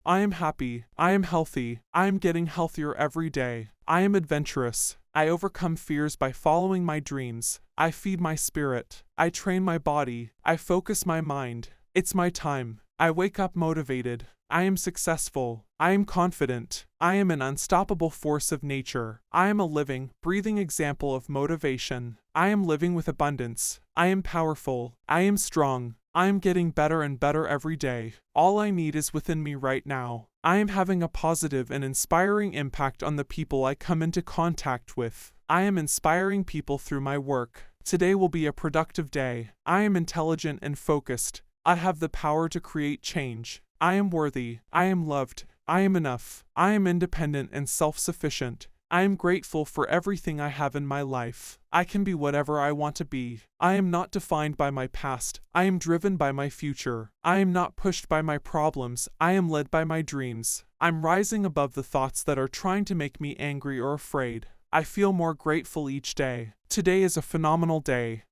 I am happy. I am healthy. I am getting healthier every day. I am adventurous. I overcome fears by following my dreams. I feed my spirit. I train my body. I focus my mind. It's my time. I wake up motivated. I am successful. I am confident. I am an unstoppable force of nature. I am a living, breathing example of motivation. I am living with abundance. I am powerful. I am strong. I am getting better and better every day. All I need is within me right now. I am having a positive and inspiring impact on the people I come into contact with. I am inspiring people through my work. Today will be a productive day. I am intelligent and focused. I have the power to create change. I am worthy. I am loved. I am enough. I am independent and self-sufficient. I am grateful for everything I have in my life. I can be whatever I want to be. I am not defined by my past. I am driven by my future. I am not pushed by my problems. I am led by my dreams. I'm rising above the thoughts that are trying to make me angry or afraid. I feel more grateful each day. Today is a phenomenal day.